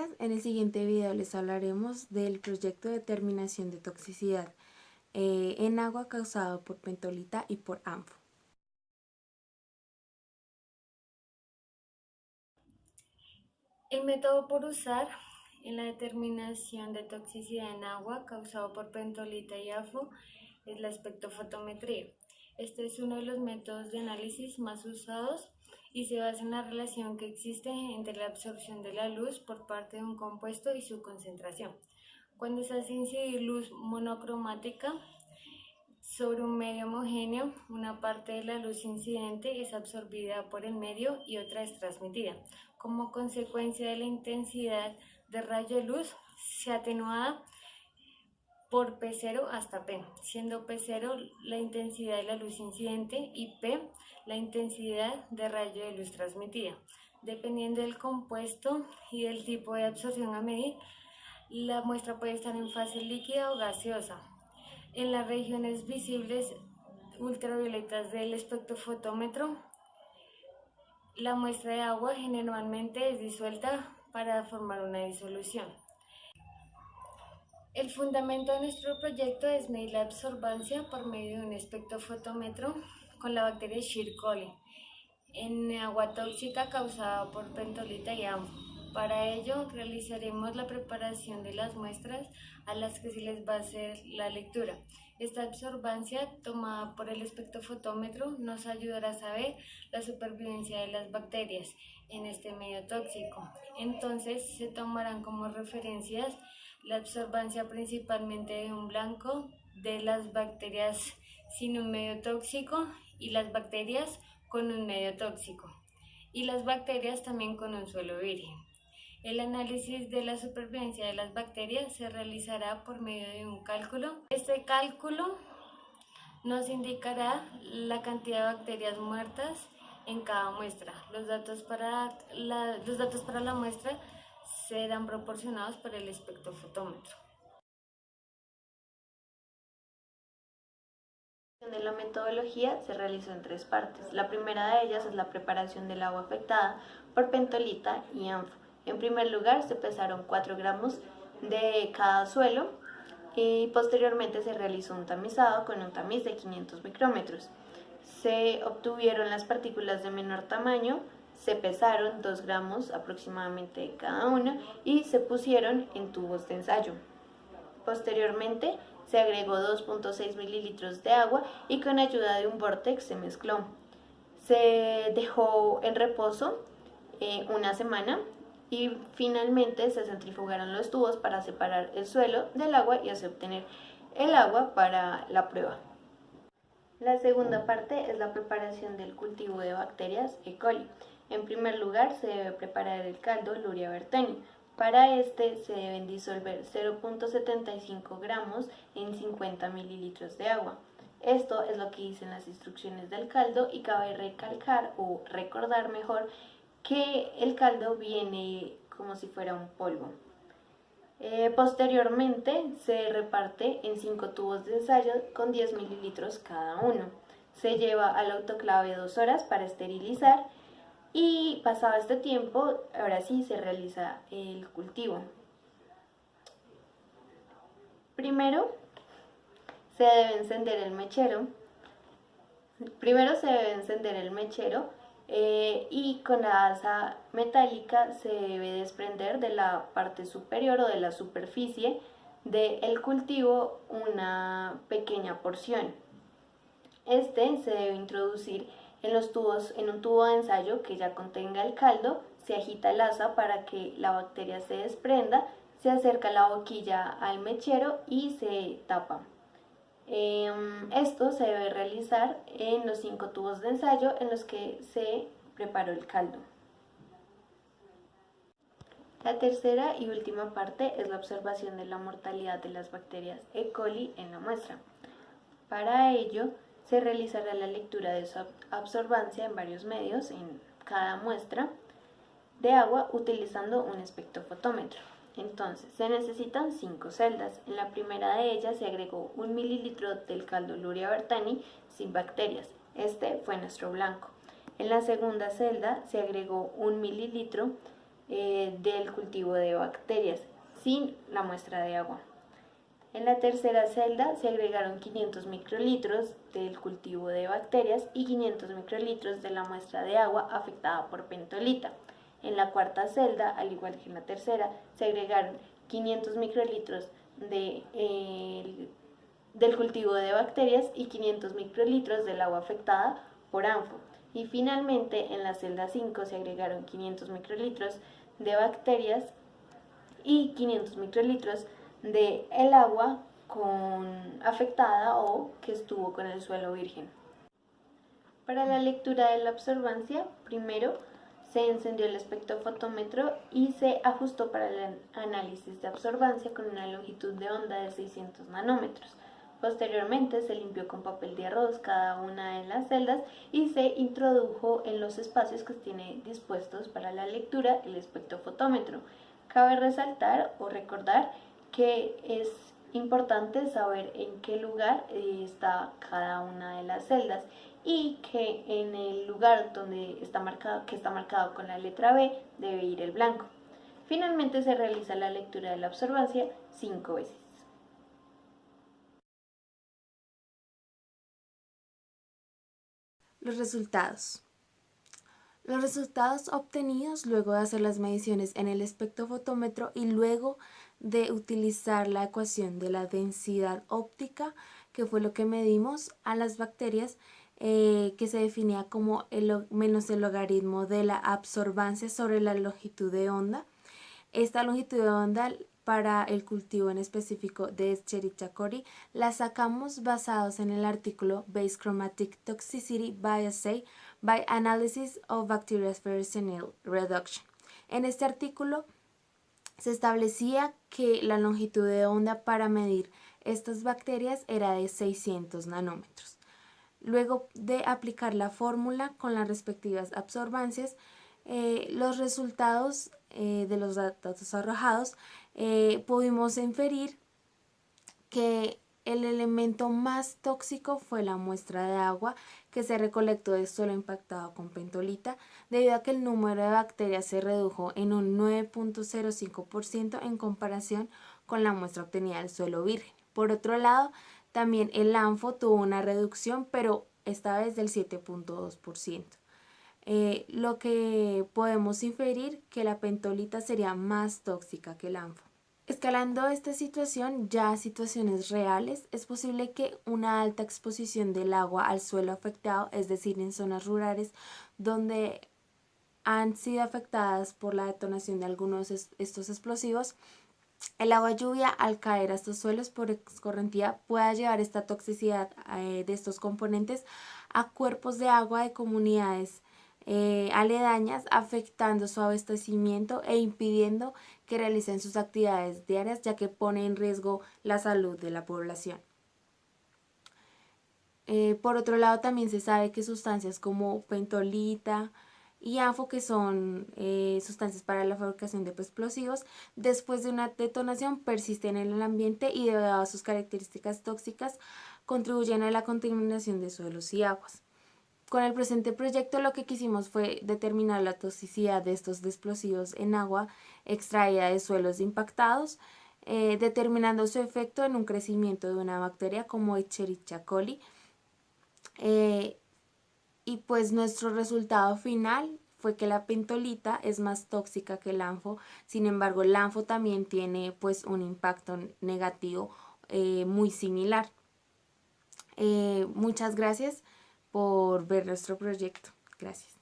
días, en el siguiente video les hablaremos del proyecto de determinación de toxicidad en agua causado por pentolita y por ANFO. El método por usar en la determinación de toxicidad en agua causado por pentolita y ANFO es la espectrofotometría. Este es uno de los métodos de análisis más usados y se basa en la relación que existe entre la absorción de la luz por parte de un compuesto y su concentración. Cuando se hace incidir luz monocromática sobre un medio homogéneo, una parte de la luz incidente es absorbida por el medio y otra es transmitida. Como consecuencia de la intensidad de rayo de luz, se atenuada por P0 hasta P, siendo P0 la intensidad de la luz incidente y P la intensidad de rayo de luz transmitida. Dependiendo del compuesto y del tipo de absorción a medir, la muestra puede estar en fase líquida o gaseosa. En las regiones visibles ultravioletas del espectrofotómetro, la muestra de agua generalmente es disuelta para formar una disolución. El fundamento de nuestro proyecto es medir la absorbancia por medio de un espectrofotómetro con la bacteria Escherichia coli en agua tóxica causada por pentolita y ANFO. Para ello realizaremos la preparación de las muestras a las que se les va a hacer la lectura. Esta absorbancia tomada por el espectrofotómetro nos ayudará a saber la supervivencia de las bacterias en este medio tóxico. Entonces se tomarán como referencias la absorbancia principalmente de un blanco, de las bacterias sin un medio tóxico y las bacterias con un medio tóxico, y las bacterias también con un suelo virgen. El análisis de la supervivencia de las bacterias se realizará por medio de un cálculo. Este cálculo nos indicará la cantidad de bacterias muertas en cada muestra. Los datos para la muestra serán proporcionados por el espectrofotómetro. De la metodología se realizó en tres partes. La primera de ellas es la preparación del agua afectada por pentolita y ANFO. En primer lugar se pesaron 4 gramos de cada suelo y posteriormente se realizó un tamizado con un tamiz de 500 micrómetros. Se obtuvieron las partículas de menor tamaño, se pesaron 2 gramos aproximadamente cada una y se pusieron en tubos de ensayo. Posteriormente se agregó 2.6 mililitros de agua y con ayuda de un vórtex se mezcló. Se dejó en reposo una semana y finalmente se centrifugaron los tubos para separar el suelo del agua y así obtener el agua para la prueba. La segunda parte es la preparación del cultivo de bacterias E. coli. En primer lugar se debe preparar el caldo Luria bertani. Para este se deben disolver 0.75 gramos en 50 mililitros de agua. Esto es lo que dicen las instrucciones del caldo y cabe recalcar o recordar mejor que el caldo viene como si fuera un polvo. Posteriormente se reparte en 5 tubos de ensayo con 10 mililitros cada uno. Se lleva al autoclave 2 horas para esterilizar y pasado este tiempo, ahora sí se realiza el cultivo. Primero se debe encender el mechero. Y con la asa metálica se debe desprender de la parte superior o de la superficie del cultivo una pequeña porción. Este se debe introducir en un tubo de ensayo que ya contenga el caldo, se agita el asa para que la bacteria se desprenda, se acerca la boquilla al mechero y se tapa. Esto se debe realizar en los 5 tubos de ensayo en los que se preparó el caldo. La tercera y última parte es la observación de la mortalidad de las bacterias E. coli en la muestra. Para ello, se realizará la lectura de su absorbancia en varios medios en cada muestra de agua utilizando un espectrofotómetro. Entonces, se necesitan 5 celdas. En la primera de ellas se agregó 1 mililitro del caldo Luria bertani sin bacterias. Este fue nuestro blanco. En la segunda celda se agregó 1 mililitro del cultivo de bacterias, sin la muestra de agua. En la tercera celda se agregaron 500 microlitros del cultivo de bacterias y 500 microlitros de la muestra de agua afectada por pentolita. En la cuarta celda, al igual que en la tercera, se agregaron 500 microlitros del cultivo de bacterias y 500 microlitros del agua afectada por ANFO. Y finalmente, en la celda 5 se agregaron 500 microlitros de bacterias y 500 microlitros de el agua afectada o que estuvo con el suelo virgen. Para la lectura de la absorbancia, primero se encendió el espectrofotómetro y se ajustó para el análisis de absorbancia con una longitud de onda de 600 nanómetros. Posteriormente se limpió con papel de arroz cada una de las celdas y se introdujo en los espacios que tiene dispuestos para la lectura el espectrofotómetro. Cabe resaltar o recordar que es importante saber en qué lugar está cada una de las celdas y que en el lugar donde está marcado con la letra B debe ir el blanco. Finalmente se realiza la lectura de la absorbancia 5 veces. Los resultados. Los resultados obtenidos luego de hacer las mediciones en el espectrofotómetro y luego de utilizar la ecuación de la densidad óptica, que fue lo que medimos a las bacterias, que se definía como menos el logaritmo de la absorbancia sobre la longitud de onda. Esta longitud de onda para el cultivo en específico de Escherichia coli la sacamos basados en el artículo Base Chromatic Toxicity Biassay by Analysis of Bacteria Ferrocyanide Reduction. En este artículo se establecía que la longitud de onda para medir estas bacterias era de 600 nanómetros. Luego de aplicar la fórmula con las respectivas absorbancias, los resultados de los datos arrojados, pudimos inferir que el elemento más tóxico fue la muestra de agua que se recolectó de suelo impactado con pentolita, debido a que el número de bacterias se redujo en un 9.05% en comparación con la muestra obtenida del suelo virgen. Por otro lado, también el ANFO tuvo una reducción, pero esta vez del 7.2%. Lo que podemos inferir que la pentolita sería más tóxica que el ANFO. Escalando esta situación ya a situaciones reales, es posible que una alta exposición del agua al suelo afectado, es decir, en zonas rurales donde han sido afectadas por la detonación de algunos de estos explosivos, el agua lluvia al caer a estos suelos por escorrentía pueda llevar esta toxicidad de estos componentes a cuerpos de agua de comunidades aledañas, afectando su abastecimiento e impidiendo que realicen sus actividades diarias, ya que pone en riesgo la salud de la población. Por otro lado, también se sabe que sustancias como pentolita y ANFO, que son sustancias para la fabricación de explosivos, después de una detonación persisten en el ambiente y debido a sus características tóxicas contribuyen a la contaminación de suelos y aguas. Con el presente proyecto lo que quisimos fue determinar la toxicidad de estos explosivos en agua extraída de suelos impactados, determinando su efecto en un crecimiento de una bacteria como Escherichia coli. Y pues nuestro resultado final fue que la pentolita es más tóxica que el ANFO. Sin embargo, el ANFO también tiene pues un impacto negativo muy similar. Muchas gracias por ver nuestro proyecto. Gracias.